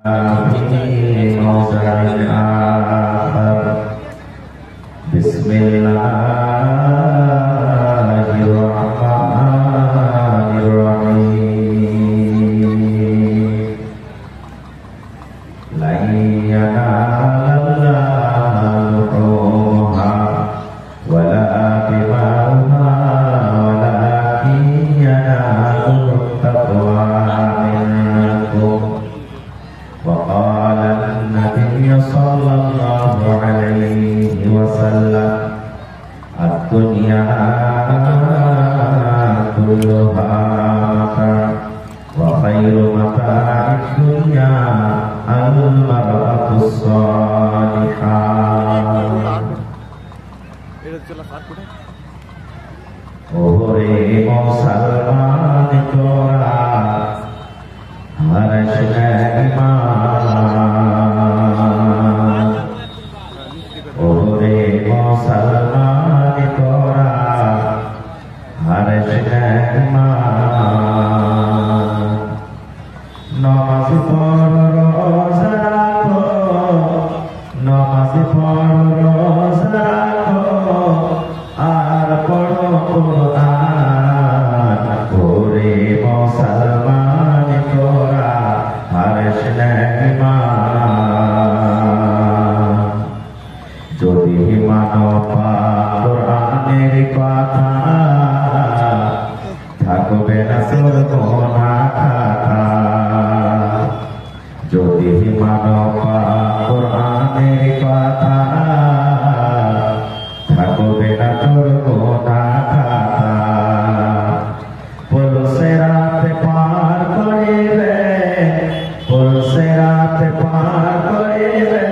في موضع آخر. بسم الله الرحمن الرحيم. لن ينال الله لحومها ولا دماؤها ولكن يناله التقوى منكم. وقال النبي صلى الله عليه وسلم: الدنيا كلها متاع وخير متاع الدنيا المرأة الصالحة. ওরে মুসলমান তোরা হরশ ইমান, ওরে মুসলমান তোরা হরশ ইমান। নামাজ পড়ো রোজা রাখো, নামাজ পড়ো রোজা রাখো, আর পড়ো কুরআন। ওরে মুসলমান তোরা হরশ ইমান। যদি মানো কুরআনের কথা, থাকবে না তোর গোনা খাতা। যদি মানো কুরআনের কথা, থাকবে না তোর গোনা খাতা। পুলসে রাত পার করিবে, পুলসে রাত পার করিবে,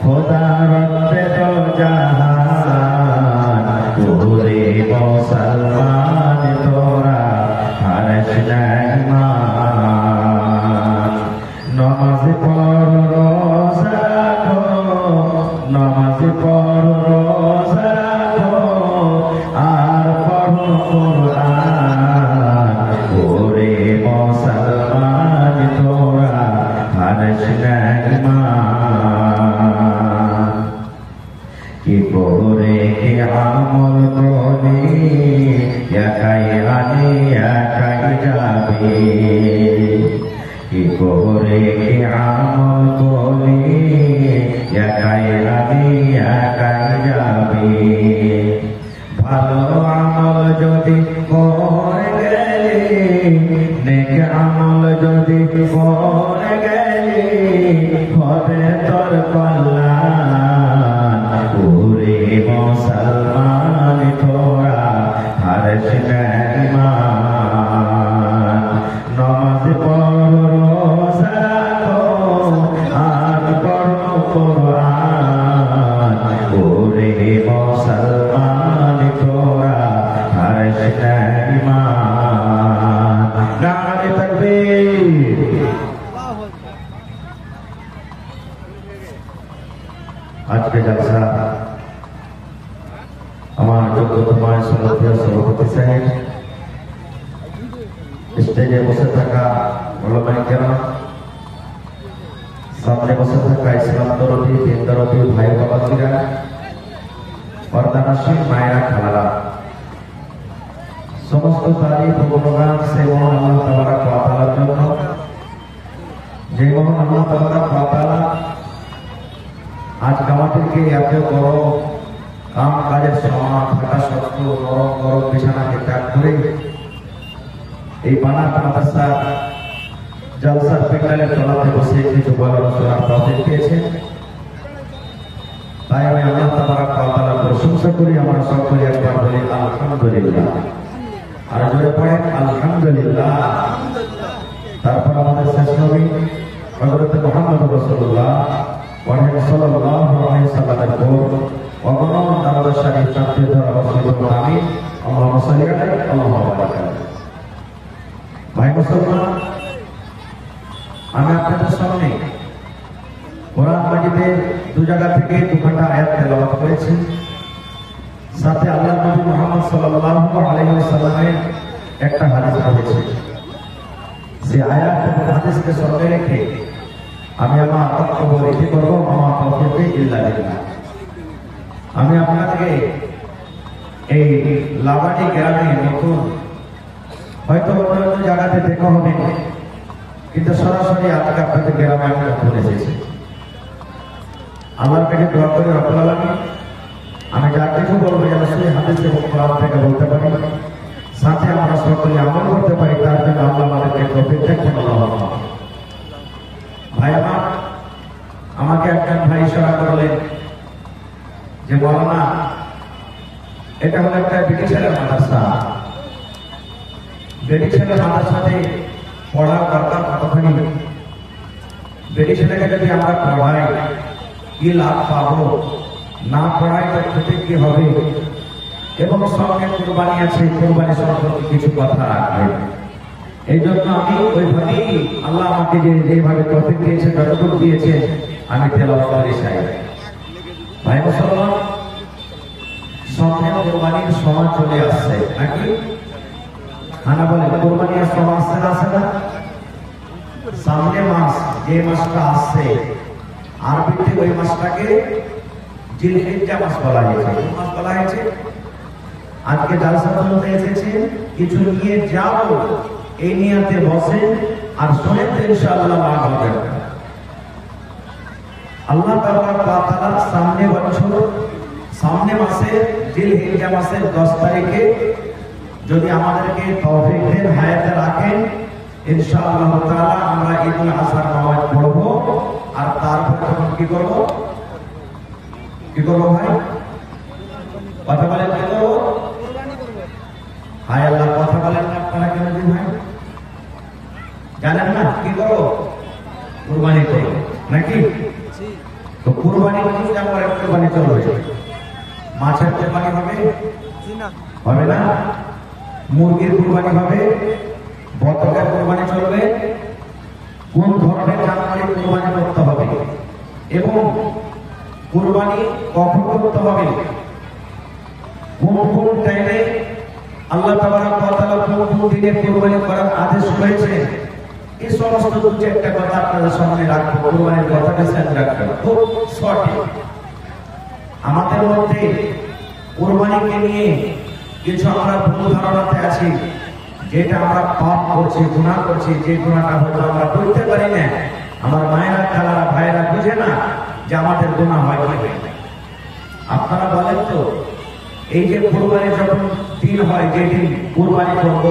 খোদার রব্বে দো জাহান। ওরে মুসলমান তোরা হরশ ইমান। নামাজ পড়ো রোজা রাখো, নামাজ পড়ো রোজা রাখো, আর পড়ো কুরআন। ওরে মুসলমান তোরা হরশ ইমান। কি করে কি আমল করি, একাই আনি একাই যাবে। কি করে কি আমল করি, একাই আনি একাই যাবে। ভালো আমল যদি করে গেলি, নেক আমল যদি করে গেলি, হবে তোর কল্যাণ। ওরে মুসলমান তোরা হরশ ইমান। নামাজ পড়ো রোজা রাখো, আর পড়ো কুরআন। ওরে মুসলমান তোরা হরশ ইমান। নারে তাকবীর। আজকে জলসা আমার যোগ্যতমায় সভাপতি সভাপতি সাহেব, স্টেজে বসে থাকা ওলামায়ে কেরাম, সামনে বসে থাকা ইসলাম দরদি দিন দরদি ভাই বাবাজিরা, পর্দানশীল মায়েরা খালারা, সমস্ত তারিফ ও গুণগান সে মহান আল্লাহ তাবারক ওয়া তাআলার জন্য, যে মহান আল্লাহ তাবারক ওয়া তাআলা আজ আমাদেরকে এত বড় কাম কাজের সময় থাকা সত্ত্বেও নরম নরম বিছানাকে ত্যাগ করে এই বানাত মাদ্রাসা জলসার প্যান্ডেলের তলাতে বসে কিছু বলার শোনার তৌফিক পেয়েছেন। তাই আমি আল্লাহ তাবারক ওয়া তাআলার প্রশংসা করি। আমরা সকলে একবার বলি আলহামদুলিল্লাহ, আর জোরে পড়েন আলহামদুলিল্লাহ। তারপর আমাদের শেষ নবী হযরত মুহাম্মদ রাসূলুল্লাহ সাল্লাল্লাহু আলাইহি ওয়াসাল্লামের উপর অগণন দরুদ শরীফ চাঁদে ধরা বসিত আমিন। আল্লাহুম্মা সাল্লি আলাইহি আল্লাহুম্মা বারিক আলাইহি। ভাই মুসলমান, আমি আপনাদের সামনে কোরআন মাজিদের দু জায়গা থেকে দুখানা আয়াত তেলাওয়াত করেছি। সাথে আল্লাহর নবী মুহাম্মদ সাল্লাল্লাহু আলাইহি ওয়াসাল্লামের একটা হাদিস পড়েছি। সে আয়াত এবং হাদিসকে সামনে রেখে আমি আমার বক্তব্য রেখে করবো আমার তৌফিকে ইল্লা বিল্লাহ। আমি আপনাকে এই লাবাটি গ্রামে নতুন, হয়তো অন্য অন্য জায়গাতে দেখা হবে, কিন্তু সরাসরি আজকে আপনাদের গ্রামে আমি নতুন এসেছি। আল্লাহর কাছে দোয়া করে রব্বুল আলামিন আমি যা কিছু বলবো যেন সেই হাদিস এবং কোরআন থেকে বলতে পারি, সাথে আমরা সকলে আমল করতে পারি, তার জন্য আল্লাহ আমাদেরকে তৌফিক দেন। ভাই আমার, আমাকে একজন ভাই ইশারা করলেন যে মাওলানা এটা হলো একটা ব্রিটিশের মাদ্রাসা, ব্রিটিশের মাদ্রাসাতে পড়ার দরকার কতখানি, ব্রিটিশটাকে যদি আমরা পড়াই কি লাভ পাবো, না পড়াই তো ক্ষতি কি হবে, এবং সঙ্গে কোরবানি আছে, কোরবানি সম্পর্কে কিছু কথা রাখবে। এই জন্য আমি ওইভাবেই আল্লাহ আমাকে যেভাবে তৌফিক দিয়েছে, যতটুকু দিয়েছে আমি তেলাওয়াত করে চাই। ভাই মুসলমান, সামনে কোরবানির সময় চলে আসছে নাকি? খানা বলে কোরবানির সময় আসছে না, আসে না? সামনে মাস, যে মাসটা আসছে আরবিতে ওই মাসটাকে জিলহিজ্জা মাস বলা হয়েছে। কোন মাস বলা হয়েছে? আজকে জালসা করতে এসেছেন, কিছু নিয়ে যাও এই নিয়তে বসেন আর শোনেন ইনশাআল্লাহ লাভ হবে। আল্লাহ তাআলা সামনে বছর, সামনে মাসে জিলহিজ্জা মাসের 10 তারিখে যদি আমাদেরকে তৌফিক দেন, হায়াতে রাখেন, ইনশাআল্লাহ তাআলা আমরা ঈদুল আজহার নামাজ পড়ব। আর তারপর তখন কি করব? কি করব ভাই? কথা বলেন, কি করব? হায় আল্লাহ, কথা বলেন না আপনারা কেন দিন ভাই? জানেন না কি করব? কুরবানি করব নাকি? তো কুরবানি কিন্তু আমার কুরবানি চলবে, মাছের কুরবানি হবে হবে না, মুরগির কুরবানি হবে, বতকের কুরবানি চলবে, কোন ধরনের জানোয়ারের কুরবানি করতে হবে এবং কুরবানি কখন করতে হবে, কোন কোন টাইমে আল্লাহ তাবারক ওয়া তাআলা কোন কোন দিনে কুরবানি করার আদেশ করেছে, এই সমস্ত দুটো একটা কথা আপনাদের সামনে রাখবো। কুরবানির কথাটা সামনে রাখবেন খুব সঠিক। আমাদের মধ্যে কুরবানিকে নিয়ে কিছু আমরা ভুল ধারণাতে আছি, যেটা আমরা পাপ করছি, গুনাহ করছি, যে গুনাহটা হয়তো আমরা বুঝতে পারি না। আমার মায়েরা, খালারা, ভাইয়েরা বুঝে না যে আমাদের গুনাহ হয় কি। আপনারা বলেন তো, এই যে কুরবানি যখন দিন হয়, যেদিন কুরবানি করব,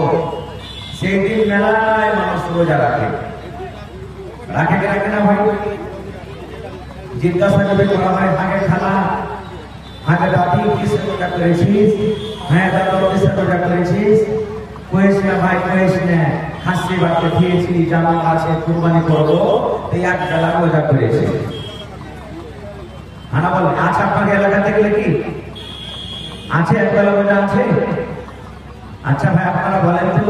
সেই দিন মেলায় মানুষ রোজা রাখে, রাখে কি রাখে না ভাই? জিজ্ঞাসা যদি করা হয়, আগে খালা, আগে দাদি কিসে রোজা করেছিস? হ্যাঁ দাদা কিসে রোজা করেছিস? কয়েস না ভাই, কয়েস না, খাসি বাড়তে খেয়েছি, জানা আছে কুরবানি করবো, এই এক বেলা রোজা করেছে। হানা বলে, আচ্ছা আপনাকে এলাকা দেখলে কি আছে? এক বেলা রোজা আছে? আচ্ছা ভাই আপনারা বলেন তো,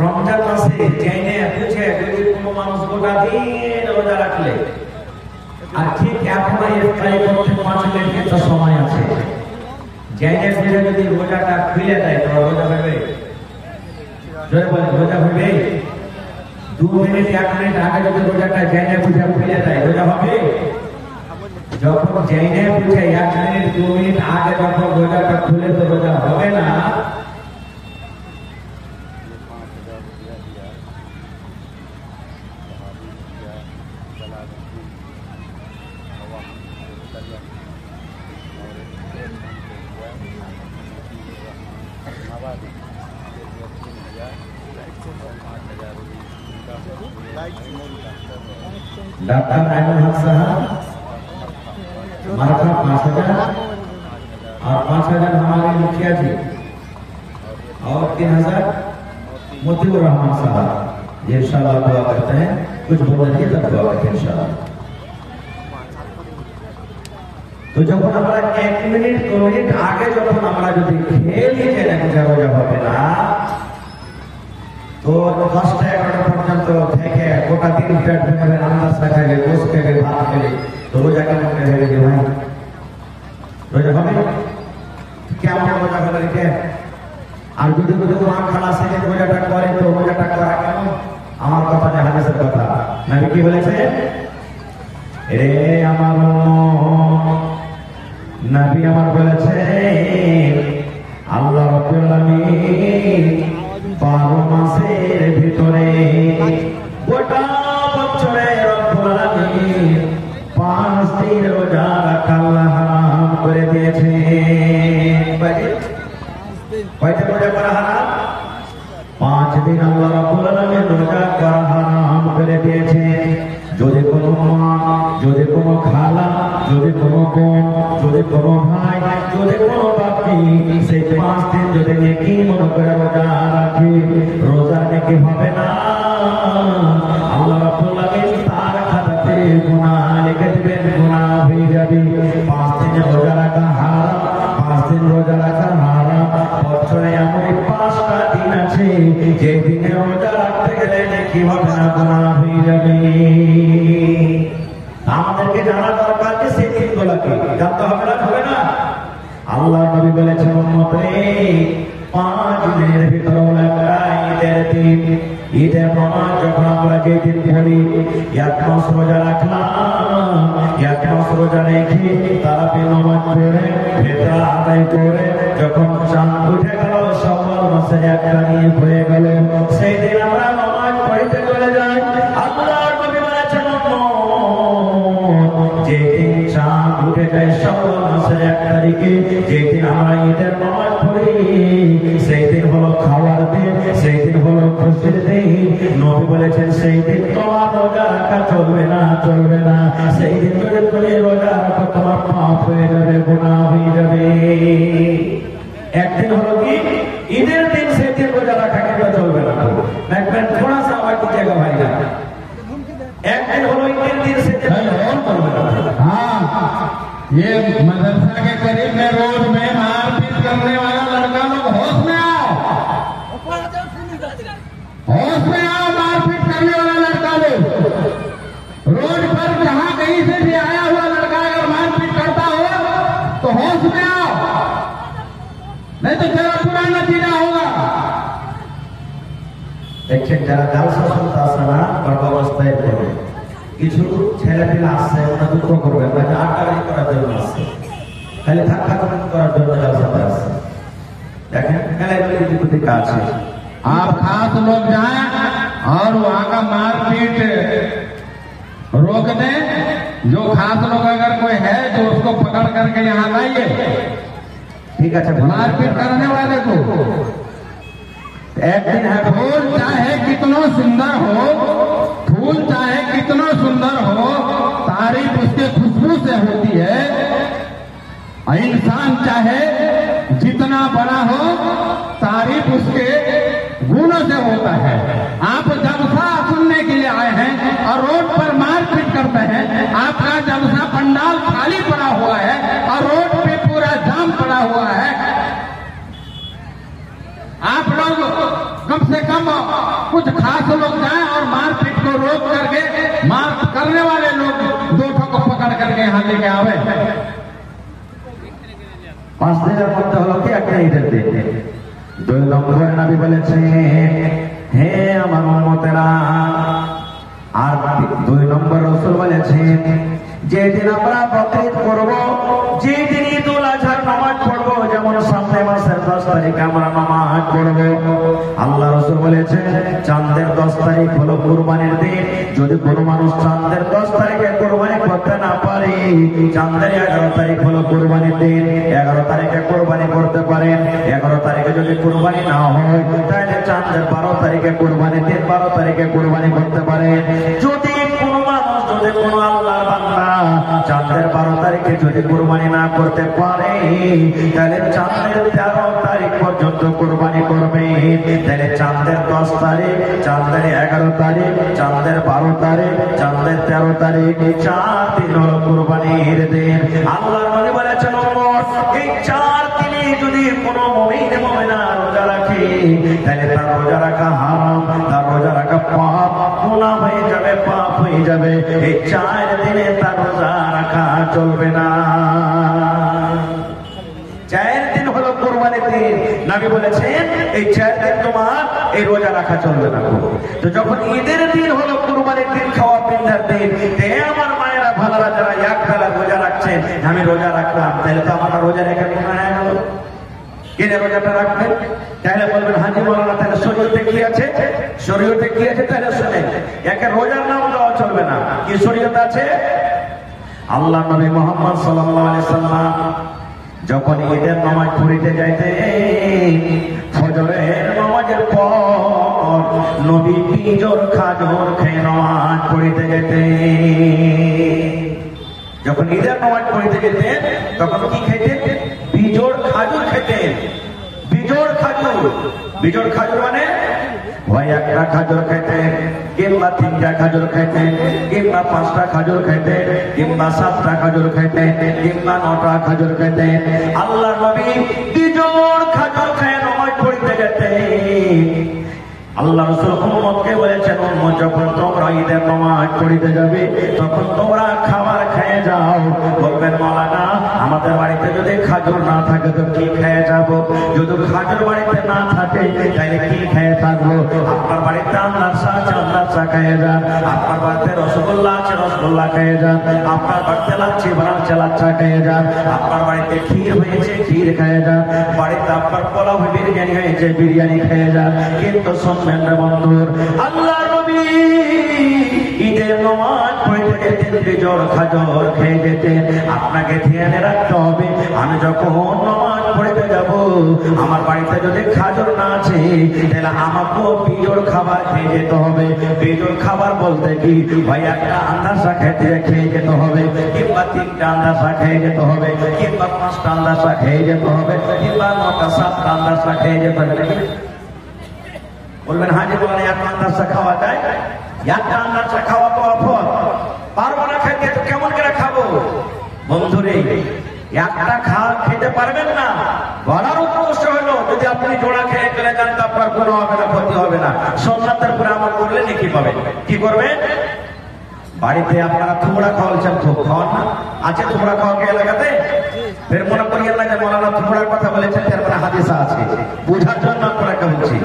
রমজান মাসে জেনে বুঝে যদি কোনো মানুষ গোটা দিন রোজা রাখলে, আর ঠিক এখন ইফতারি করতে 5 মিনিট সময় আছে, জেনে বুঝে যদি রোজাটা খুলে দেয়, তো রোজা হবে? জয় বলে, রোজা হবে? 2 মিনিট 1 মিনিট আগে যদি রোজাটা জেনে বুঝে খুলে দেয়, রোজা হবে? যখন জেনে বুঝে 1 মিনিট 2 মিনিট আগে যখন রোজাটা খুলে, তো রোজা হবে না। डॉक्टर आयमन हक साहब मार्का 5000 और 5000 हमारे मुखिया जी और 3000 मोतीउर रहमान साहब। ये इंशाल्लाह दुआ करते हैं, कुछ बोलने तक दुआ करते हैं इंशाल्लाह। तो जब আমরা 1 মিনিট 2 মিনিট আগে যখন আমরা যদি খেয়ে নিয়ে যাই, রোজা হবে না। তো 10টা 11টা পর্যন্ত থেকে গোটা দিন পেট ভরে রান্না খাবে, গোশ খাবে, ভাত খাবে, তো রোজা কেমন হবে যে ভাই? রোজা হবে? কেমন রোজা হবে এটা? আর যদি যদি মা খালা সে রোজাটা করে, তো রোজাটা করা কেমন? আমার কথা যে হাদিসের কথা, নবী কি বলেছে, রে আমার নবী আমার বলেছে আল্লাহ রাব্বুল আলামিন 12 মাসের ভিতরে গোটা বছরে রব্বুল আলামিন 5 দিন রোজা রাখা হারাম করে দিয়েছে। কয়টা রোজা করা হারাম? 5 দিন আল্লাহ রাব্বুল আলামিন রোজা করা হারাম করে দিয়েছে। যদি কোনো মা, যদি কোনো খালা, যদি কোনো বোন, যদি কোনো ভাই, যদি কোনো বাপি সেই 5 দিন যদি নেকি মনে করে রোজা রাখে, রোজা নেকি হবে না। আল্লাহ রাব্বুল আলামিন তার খাতাতে গুনাহ লিখে দিবেন, গুনাহ হয়ে যাবে। 5 দিন রোজা রাখা হারাম, 5 দিন রোজা রাখা হারাম। বছরে এমন 5টা দিন আছে যে দিনে রোজা রাখতে গেলে নেকি হবে না, গুনাহ হয়ে যাবে। আমাদেরকে জানা দরকার যে সেই দিনগুলোকে জানতে হবে না, হবে না। আল্লাহ নবী বলেছেন উম্মতে 5 দিনের ভিতরে একটা ঈদের দিন। ঈদের নামাজ যখন আমরা যেদিন পড়ি, 1 মাস রোজা রাখলাম, 1 মাস রোজা রেখে তারাবি নামাজ পড়ে ফিতরা আদায় করে যখন চাঁদ উঠে গেল, শাওয়াল মাসে 1 তারিখ হয়ে গেল, সেই দিন আমরা নামাজ পড়তে চলে যাই। আল্লাহর নবী বলেছেন যেদিন চাঁদ উঠে যায় শাওয়াল মাসের 1 তারিখে, যেদিন আমরা ঈদের নামাজ পড়ি, সেই দিন হলো খাওয়ার দিন, সেই দিন হলো খুশির দিন। নবী বলেছেন সেই দিন তোমার রোজা রাখা চলবে না, চলবে না। সেই দিন যদি তুমি রোজা রাখো তোমার পাপ হয়ে যাবে, গুনাহ হয়ে যাবে। একদিন হলো কি ঈদের দিন, সেই দিন রোজা রাখা কিন্তু চলবে না। দেখবেন थोड़ा सा आवाज दीजिएगा भाई जान। एक दिन हलो ঈদের দিন, সেই দিন और चलবে ना। हाँ, ये मदरसा के करीब में रोड में मारपीट करने वाला लड़का लोग होश में आओ, होश में आओ। मारपीट करने वाला लड़का लोग रोड पर जहाँ कहीं से भी आया हुआ लड़का अगर मारपीट करता हो तो होश में आओ, नहीं तो तेरा पूरा नतीजा होगा। দেখছেন যারা জালসা শুনতে আসে না গর্ভাবস্থায় পড়ে, কিছু ছেলেপিলা আসছে, ওরা দুঃখ করবে না, আড্ডাবাজি করার জন্য আসছে, খালি ধাক্কা করার জন্য জালসাতে আসছে। দেখেন মেলায় মেলায় কাজ আছে। आप खास लोग जाएं और वहाँ का मारपीट रोक दें। जो खास लोग अगर कोई है तो उसको पकड़ करके यहाँ लाइए, ঠিক আছে। मारपीट करने वाले को। एक दिन है फूल चाहे कितना सुंदर हो, फूल चाहे कितना सुंदर हो, तारीफ उसके खुशबू से होती है। और इंसान चाहे जितना बड़ा हो, तारीफ उसके गुणों से होता है। आप जलसा सुनने के लिए आए हैं और रोड पर मारपीट करते हैं। आपका जलसा पंडाल खाली पड़ा हुआ है और रोड पे पूरा जाम पड़ा हुआ है। आप लोग कम से कम कुछ खास लोग जाएं और मारपीट को रोक करके मार करने वाले लोग 2 को पकड़ करके यहाँ लेके आवे। 5 দিনের মধ্যে হলো কি একটা ঈদের দিন। 2 নম্বরে নবী বলেছেন হে আমার উম্মতেরা, আর 2 নম্বর রাসূল বলেছেন যেদিন আমরা বকরিদ করব, যেদিন ঈদুল আজহার নামাজ পড়ব, যেমন সামনে মাসের 10 তারিখ আমরা নামাজ পড়ব, আল্লাহ রাসূল বলেছেন চাঁদের 10 তারিখ হলো কুরবানির দিন। যদি কোনো মানুষ চাঁদের 10 তারিখে কুরবানি করতে না পারে, চাঁদের 11 তারিখ হলো কুরবানির দিন, 11 তারিখে কুরবানি করতে পারেন। 11 তারিখে যদি কুরবানি না হয় তাহলে চাঁদের 12 তারিখে কুরবানির দিন, 12 তারিখে কুরবানি করতে পারেন। যদি কোনো মানুষ, যদি কোনো আল্লাহর বান্দা চাঁদের 12 তারিখে যদি কুরবানি না করতে পারে তাহলে চাঁদের 13 তারিখ পর্যন্ত কুরবানি করবে। তাহলে চাঁদের 10 তারিখ, চাঁদের 11 তারিখ, চাঁদের 12 তারিখ, চাঁদের 13 তারিখ, 4 দিন হলো কুরবানির দিন। আল্লাহর নবী বলেছেন এই 4 দিনে যদি কোনো মুমিন মুমিনা রোজা রাখে তাহলে তার রোজা রাখা হারাম, তার রোজা রাখা পাপ, গুনাহ হয়ে যাবে, পাপ হয়ে যাবে। এই 4 দিনে তার রোজা রাখা চলবে না। 4 দিন হলো কুরবানির দিন। নবী বলেছেন এই 4 দিন তোমার এই রোজা রাখা চলবে না। তো যখন ঈদের দিন হলো কুরবানির দিন, খাওয়া পিন্ধার শহীদ। তে আমার মায়েরা ভালোরা যারা এক বেলা রোজা রাখছেন, আমি রোজা রাখলাম, তাহলে তো আমার রোজা রেখে গুনাহ হয়ে গেল। কিনে রোজাটা রাখবেন? তাহলে বলবেন হাজি মাওলানা তাহলে শরীয়তে কি আছে? শরীয়তে কি আছে তাহলে শুনেন। একে রোজার নাম দেওয়া চলবে না। কি শরীয়ত আছে? আল্লাহ নবী মুহাম্মদ সাল্লাল্লাহু আলাইহি সাল্লাম যখন ঈদের নামাজ পড়িতে যাইতেন, ফজরের নামাজের পর নবী পিজর খাজর খেয়ে নামাজ পড়িতে যেতেন। যখন ঈদের নামাজ পড়িতে যেতেন তখন কি খেতেন? বিজোড় খাজুর খেতেন। বিজোড় খাজুর, বিজোড় খাজুর মানে হয় একটা খাজুর খেতেন, কিংবা তিনটা খাজুর খেতেন, কিংবা পাঁচটা খাজুর খেতেন, কিংবা সাতটা খাজুর খেতেন, কিংবা 9টা খাজুর খেতেন। আল্লাহ নবী বিজোড় খাজুর খেয়ে নামাজ পড়িতে যেতেন। আল্লাহ রাসূল উম্মতকে বলেছেন, উম্মত যখন তোমরা ঈদের নামাজ পড়িতে যাবে তখন তোমরা খাবার খেয়ে যাও। বলবেন মাওলানা আমাদের বাড়িতে যদি খাজুর না থাকে তো কি খেয়ে যাব? যদি খাজুর বাড়িতে না থাকে তাহলে কি খেয়ে থাকবো? আপনার বাড়িতে আনারসা আছে, আনারসা খেয়ে যান। আপনার বাড়িতে রসগোল্লা আছে, রসগোল্লা খেয়ে যান। আপনার বাড়িতে লাচ্ছি বানাচ্ছে, লাচ্ছা খেয়ে যান। আপনার বাড়িতে ক্ষীর হয়েছে, ক্ষীর খেয়ে যান। বাড়িতে আপনার পোলাও বিরিয়ানি হয়েছে, বিরিয়ানি খেয়ে যান। কিন্তু বন্ধুর আল্লাহ নবী ঈদের নামাজ পড়িতে যেতেন, বিজোড় খাজর খেয়ে যেতেন। আপনাকে ধ্যানে রাখতে হবে, আমি যখন নামাজ পড়িতে যাব আমার বাড়িতে যদি খাজর না আছে তাহলে আমাকেও বিজোড় খাবার খেয়ে যেতে হবে। বিজোড় খাবার বলতে কি ভাই একটা আন্দাজা খেয়ে যেতে হবে, কিংবা 3টা আন্দাজা খেয়ে যেতে হবে, কিংবা 5টা আন্দাজা খেয়ে যেতে হবে, কিংবা 9টা 7টা আন্দাজা খেয়ে যেতে হবে। বলবেন হাজি বলেন একটা আন্দাজা খাওয়া যায়? একটা আন্দাজা খাওয়া তো অফল, পারবো না খাইতে তো কেমন করে খাবো? বন্ধুরে একটা খেতে পারবেন না, বলার উদ্দেশ্য হলো যদি আপনি জোড়া খেয়ে চলে যান তো আপনার কোনো হবে না, ক্ষতি হবে না। সুন্নাতের উপরে আমল করলে নেকি পাবেন। কি করবেন? বাড়িতে আপনারা থুবড়া খাওয়াচ্ছেন, খুব খাওয়ান না? আছে থুবড়া খাওয়া কে এলাকাতে? ফের মনে করিয়েন না যে মাওলানা থুবড়ার কথা বলেছেন তার মানে হাদিসা আছে, বুঝার জন্য আপনাকে বলছি।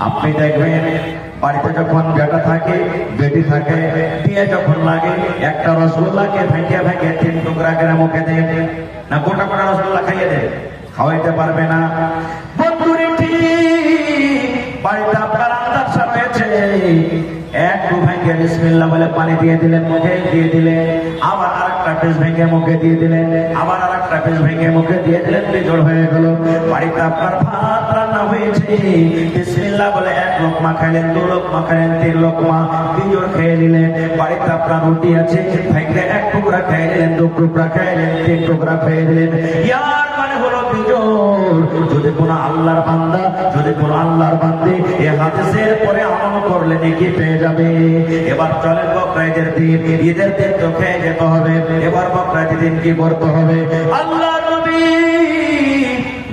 আপনি দেখবেন বাড়িতে যখন বেটা থাকে, বেটি থাকে, দিয়ে যখন লাগে একটা রসগোল্লাকে ভেঙে ভেঙে 3 টুকরা করে মুখে দেন, না গোটা গোটা রসগোল্লা খাইয়ে দেন? খাওয়াইতে পারবে না। বন্ধুরে ঠিক বাড়িতে আপনার আন্দাজা রয়েছে, একটু ভেঙে বিসমিল্লাহ বলে পানি দিয়ে দিলেন, মুখে দিয়ে দিলেন, আবার আরেকটা পিস ভেঙে মুখে দিয়ে দিলেন, আবার আরেকটা পিস ভেঙে মুখে দিয়ে দিলেন, বিজোড় হয়ে গেল। বাড়িতে আপনার ভাত রান্না হয়েছে, বিসমিল্লাহ বলে 1 লোকমা খাইলেন, 2 লোকমা খাইলেন, 3 লোকমা, বিজোড় খেয়ে নিলেন। বাড়িতে আপনার রুটি আছে, ভেঙে 1 টুকরা খেয়ে নিলেন, 2 টুকরা খেয়ে নিলেন, 3 টুকরা খেয়ে নিলেন। ইয়ার মানে হলো বিজোড়। যদি কোনো আল্লাহর বান্দা, যদি কোনো আল্লাহর বান্দে এই হাদিসের পরে আমল করলে নেকি পেয়ে যাবে। এবার চলেন বকরা ঈদের দিন, ঈদের দিন তো খেয়ে যেতে হবে। এবার বকরা ঈদের দিন কি করতে হবে? আল্লাহ নবী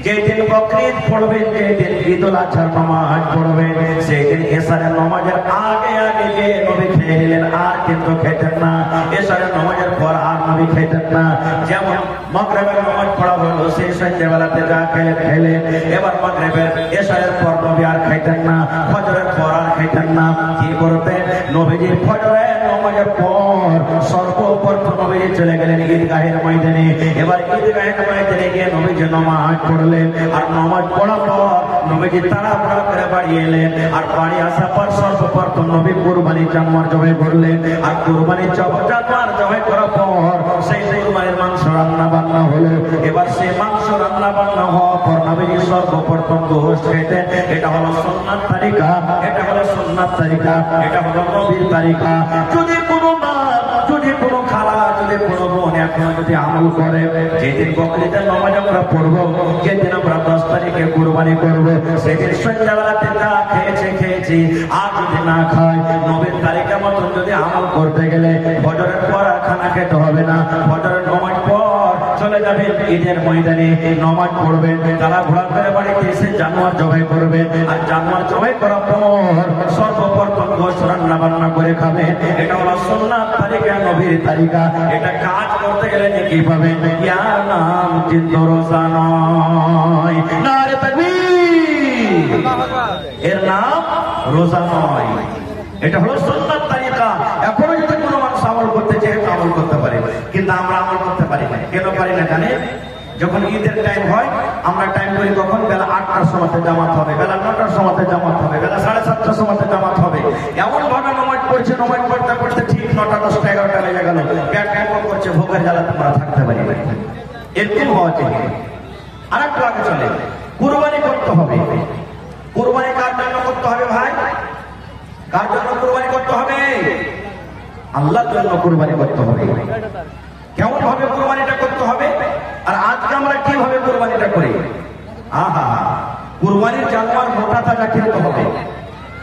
যেদিন বকরিদ পড়বেন, যেদিন ঈদুল আজহার নামাজ পড়বেন, সেই দিন এশারের নামাজের আগে আগে যে নবী খেয়ে নিলেন, আর কিন্তু খেতেন না। এশারের নামাজের পর আর নবী খেতেন না। যেমন মাগরিবের নামাজ পড়া হলো, সেই সন্ধ্যাবেলাতে যা খেলেন, এবার মাগরিবের এশারের পর নবী আর খাইতেন না, ফজরের পর আর খাইতেন না। কি করতেন? নবীজি ফজরের নামাজের পর সর্বপ্রথম নবীজি চলে গেলেন ঈদগাহের ময়দানে। এবার ঈদগাহের ময়দানে গিয়ে নবীজি নামাজ পড়লেন। আর নামাজ পড়ার পর নবীজি তাড়াহুড়া করে বাড়ি এলেন। আর বাড়ি আসার পর সর্বপ্রথম নবী কুরবানি জানোয়ার জবাই করলেন। আর কুরবানি জানোয়ার জবাই করার পর সেই কুরবানির মাংস রান্না বান্না হলো। এবার সেই মাংস রান্না বান্না হওয়ার পর নবীজি সর্বপ্রথম গোশত খেতেন। এটা হলো সুন্নাত তারিকা, এটা হলো সুন্নাত তারিকা, এটা হলো নবীর তারিকা। যদি কোনো মা, যদি কোনো খালা, যদি কোনো বোন এখন যদি আমল করে, যেদিন বকরিদের নামাজ আমরা পড়বো, যেদিন আমরা 10 তারিখে কুরবানি করবো, সেদিন সন্ধ্যাবেলাতে যা খেয়েছি, আর যদি না খায়, নবীর তারিখের মতন যদি আমল করতে গেলে ফজরের পর আর খানা খেতে হবে না। ফজরের নামাজ পর চলে যাবেন ঈদের ময়দানে, নামাজ পড়বেন, তারা ঘোরা করে বাড়িতে এসে জানোয়ার জবাই করবেন। আর জানোয়ার জবাই করার পর সর্বপ্রথম গোশত রান্না বান্না করে খাবেন। এটা হলো সুন্নাত তারিকা, নবীর তারিকা। এটা কাজ করতে গেলে কি পাবেন? ইয়ার নাম কিন্তু রোজা নয়, নারে তাকবীর, এর নাম রোজা নয়। এটা হলো সুন্নাত তারিকা। এখনো যদি কোনো মানুষ যখন ঈদের টাইম হয় আমরা টাইম করি কখন বেলা 8টার সময়তে জামাত হবে, বেলা 9টার সময়তে জামাত হবে, বেলা 7:30টার সময়তে জামাত হবে। এমন ভাবে নমাজ পড়ছে, নমাজ পড়তে পড়তে ঠিক 9টা 10টা 11টা লেগে গেল, পেট ক্যাম্প করছে, ভোগের জ্বালা তোমরা থাকতে পারি না। এরকম হওয়া চাই। আর একটু আগে চলে, কুরবানি করতে হবে। কুরবানি কার জন্য করতে হবে ভাই? কার জন্য কুরবানি করতে হবে? আল্লাহর জন্য কুরবানি করতে হবে। কেমন ভাবে কুরবানিটা করতে হবে? আর আজকে আমরা কিভাবে কুরবানিটা করি? আহা, কুরবানির জানোয়ার মোটা তাজা কিনতে হবে,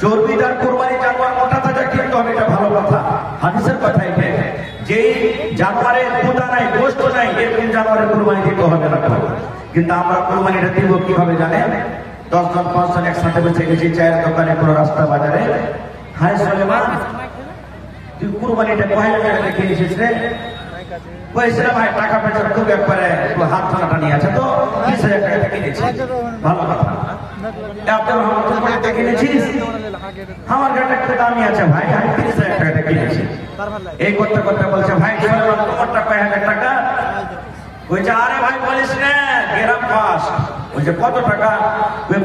চর্বিদার কুরবানি জানোয়ার মোটা তাজা কিনতে হবে, এটা ভালো কথা, হাদিসের কথা এটা। যেই জানোয়ারের দুধা নাই, গোশত নাই, এরকম জানোয়ারের কুরবানি দিতে হবে না। কিন্তু আমরা কুরবানিটা দিব কিভাবে জানেন? 10 জন 5 জন একসাথে বসে গেছি চায়ের দোকানে, কোনো রাস্তা বাজারে। হায় সুলেমান, তুই কুরবানিটা কয় টাকা কিনেছিস রে? বলছিল ভাই টাকা পয়সার খুব একবারে হাত টানাটা নিয়ে আছে, তো 20,000 টাকা কিনেছি। ভালো কথা। আব্দুর রহমান কিনেছিস? আমার গাড়িটা একটু দামি আছে ভাই, আমি 30,000 টাকা কিনেছি। এই করতে করতে বলছে ভাই তোমারটা কয় হাজার টাকা? বলছে আরে ভাই বলিস না, গ্রাম পাস। বলছে কত টাকা?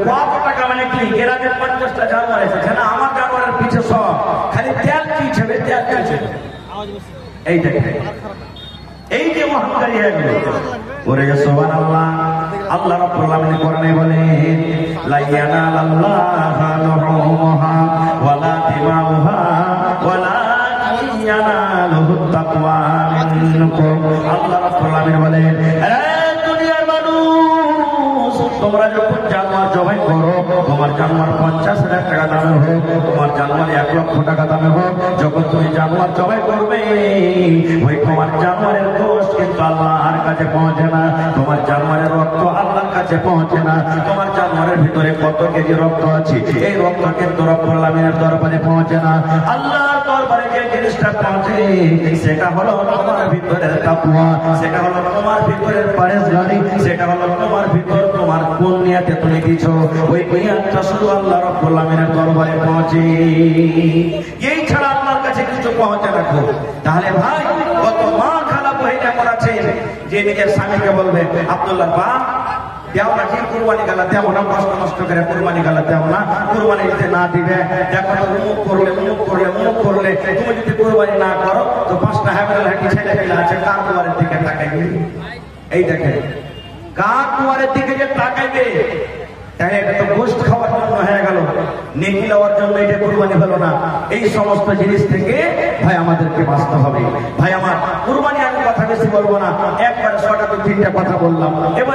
কত টাকা মানে কি? গ্রামের 50টা জানোয়ার এসেছে না, আমার জানোয়ারের পিছে সব খালি তেল কিনছে, তেল কিনছে। এই দেখে এই যে অহংকারী হয়ে গেল। ওরে সুবহানাল্লাহ, আল্লাহ রাব্বুল আলামিন কোরআনে বলেন লা ইয়ানালাল্লাহা লুহুমুহা ওয়ালা দিমাউহা ওয়ালাকিন ইয়ানালুহুত তাকওয়া মিনকুম। আল্লাহ রাব্বুল আলামিন বলেন, হে দুনিয়ার মানুষ, তোমরা যখন জানোয়ার জবাই করো, তোমার জানোয়ার 50,000 টাকা দামে হোক, তোমার জানোয়ার 1 লক্ষ টাকা দামে হোক, যখন তুমি জানোয়ার জবাই করবে, ওই তোমার জানোয়ারের গোশত কিন্তু আল্লাহর কাছে পৌঁছে না, তোমার জানোয়ারের রক্ত আল্লাহর কাছে পৌঁছে না। তোমার জানোয়ারের ভিতরে কত কেজি রক্ত আছে, এই রক্ত কিন্তু রব্বুল আলামিনের দরবারে পৌঁছে না। আল্লাহর দরবারে যে জিনিসটা পৌঁছে, সেটা হলো তোমার ভিতরের তাকওয়া, সেটা হলো তোমার ভিতরের পরহেজগারি, সেটা হলো তোমার ভিতর তোমার কোন নিয়তে তুমি দিছো, ওই নিয়তটা শুধু আল্লাহ রাব্বুল আলামিনের দরবারে পৌঁছে। এই ছাড়া আল্লাহর কাছে কিছু পৌঁছে না। তাহলে ভাই, কত মা খালা বহিনা করাছে যে নিজের স্বামীকে বলবে আব্দুল্লাহ বা দেও না, কি কুরবানি গালা দেও না, কষ্ট নষ্ট করে কুরবানি গালা দেও না, কুরবানি দিতে না দিবে, দেখো মুখ করলে মুখ করলে মুখ করলে, তুমি যদি কুরবানি না করো তো 5টা হ্যামেল হাঁটি ছেলে পেলে আছে, কার দুয়ারের দিকে তাকাইবে? এই দেখে কার দুয়ারের দিকে যে তাকাইবে, তাই এটা তো গোশত খাওয়ার জন্য হয়ে গেল, নেকি লওয়ার জন্য এটা কুরবানি হলো না। এই সমস্ত জিনিস থেকে ভাই আমাদেরকে বাঁচতে হবে। ভাই আমার, কুরবানি আমি কথা বেশি বলবো না, একবারে 6টা 3টা কথা বললাম। এবার